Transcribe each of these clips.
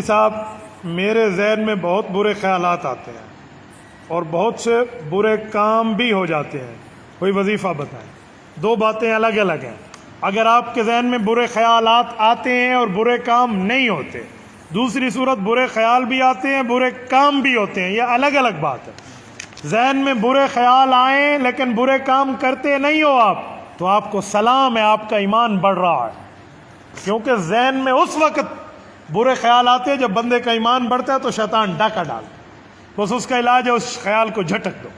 صاحب میرے ذہن میں بہت برے خیالات آتے ہیں اور بہت سے برے کام بھی ہو جاتے ہیں، کوئی وظیفہ بتائیں۔ دو باتیں الگ الگ ہیں۔ اگر آپ کے ذہن میں برے خیالات آتے ہیں اور برے کام نہیں ہوتے، دوسری صورت برے خیال بھی آتے ہیں برے کام بھی ہوتے ہیں، یہ الگ الگ بات ہے۔ ذہن میں برے خیال آئیں لیکن برے کام کرتے نہیں ہو آپ، تو آپ کو سلام ہے، آپ کا ایمان بڑھ رہا ہے، کیونکہ ذہن میں اس وقت برے خیال آتے ہیں جب بندے کا ایمان بڑھتا ہے تو شیطان ڈاکہ ڈال، بس اس کا علاج ہے اس خیال کو جھٹک دو،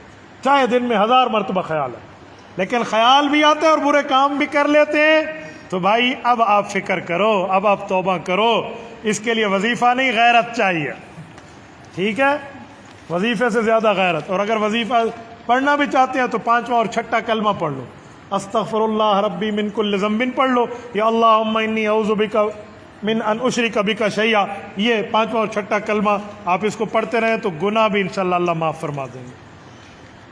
چاہے دن میں 1000 مرتبہ خیال ہے، لیکن خیال بھی آتے ہیں اور برے کام بھی کر لیتے ہیں، تو بھائی اب آپ فکر کرو، اب آپ توبہ کرو۔ اس کے لیے وظیفہ نہیں، غیرت چاہیے، ٹھیک ہے؟ وظیفے سے زیادہ غیرت۔ اور اگر وظیفہ پڑھنا بھی چاہتے ہیں تو 5واں اور 6واں کلمہ پڑھ لو، استغفر اللہ ربی من کل ذنب پڑھ لو، یا اللہم انی اعوذ بک من ان اشرک بک شیئا، یہ 5واں اور 6واں کلمہ آپ اس کو پڑھتے رہیں تو گناہ بھی انشاءاللہ اللہ معاف فرما دیں گے۔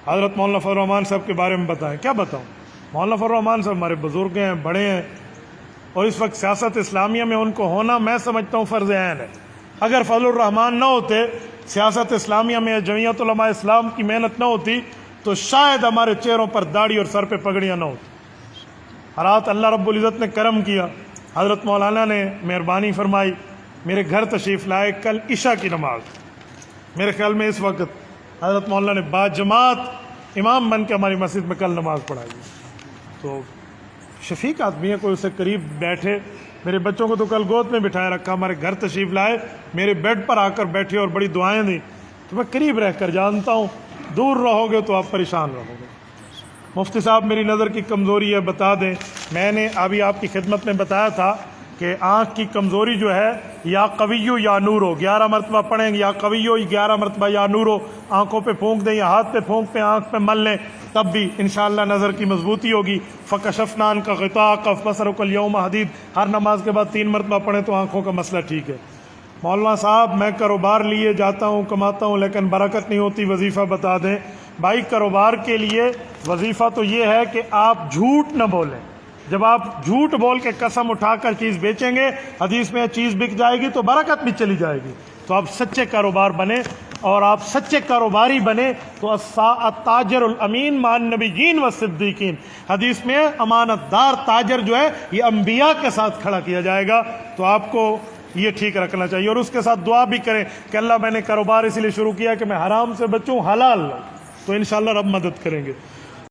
حضرت مولانا فضل الرحمان صاحب کے بارے میں بتائیں، کیا بتاؤں؟ مولانا فضل الرحمان صاحب ہمارے بزرگ ہیں، بڑے ہیں، اور اس وقت سیاست اسلامیہ میں ان کو ہونا میں سمجھتا ہوں فرض عین ہے۔ اگر فضل الرحمان نہ ہوتے، سیاست اسلامیہ میں جمعیت علماء اسلام کی محنت نہ ہوتی، تو شاید ہمارے چہروں پر داڑھی اور سر پہ پگڑیاں نہ ہوتی۔ حالات اللہ رب العزت نے کرم کیا، حضرت مولانا نے مہربانی فرمائی، میرے گھر تشریف لائے کل عشاء کی نماز، میرے خیال میں اس وقت حضرت مولانا نے باجماعت امام بن کے ہماری مسجد میں کل نماز پڑھائی۔ تو شفیق آدمی ہے، کوئی اسے قریب بیٹھے، میرے بچوں کو تو کل گود میں بٹھائے رکھا، ہمارے گھر تشریف لائے، میرے بیڈ پر آ کر بیٹھے اور بڑی دعائیں دیں، تو میں قریب رہ کر جانتا ہوں دور رہو گے تو آپ پریشان رہو گے۔ مفتی صاحب میری نظر کی کمزوری ہے، بتا دیں۔ میں نے ابھی آپ کی خدمت میں بتایا تھا کہ آنکھ کی کمزوری جو ہے، یا قویو یا نورو، 11 مرتبہ پڑھیں گے، یا قویو 11 مرتبہ یا نورو، آنکھوں پہ پھونک دیں یا ہاتھ پہ پھونک پہ آنکھ پہ مل لیں، تب بھی انشاءاللہ نظر کی مضبوطی ہوگی۔ فکشفنا عنک غطاءک فبصرک اليوم حدید، ہر نماز کے بعد 3 مرتبہ پڑھیں تو آنکھوں کا مسئلہ ٹھیک ہے۔ مولانا صاحب میں کاروبار لیے جاتا ہوں، کماتا ہوں، لیکن برکت نہیں ہوتی، وظیفہ بتا دیں۔ بھائی کاروبار کے لیے وظیفہ تو یہ ہے کہ آپ جھوٹ نہ بولیں۔ جب آپ جھوٹ بول کے قسم اٹھا کر چیز بیچیں گے، حدیث میں چیز بک جائے گی تو برکت بھی چلی جائے گی۔ تو آپ سچے کاروبار بنیں، اور آپ سچے کاروباری بنیں تو التاجر الامین مع النبیین والصدیقین، حدیث میں امانت دار تاجر جو ہے یہ انبیاء کے ساتھ کھڑا کیا جائے گا۔ تو آپ کو یہ ٹھیک رکھنا چاہیے، اور اس کے ساتھ دعا بھی کریں کہ اللہ میں نے کاروبار اس لیے شروع کیا کہ میں حرام سے بچوں، حلال لوں، تو انشاءاللہ رب مدد کریں گے۔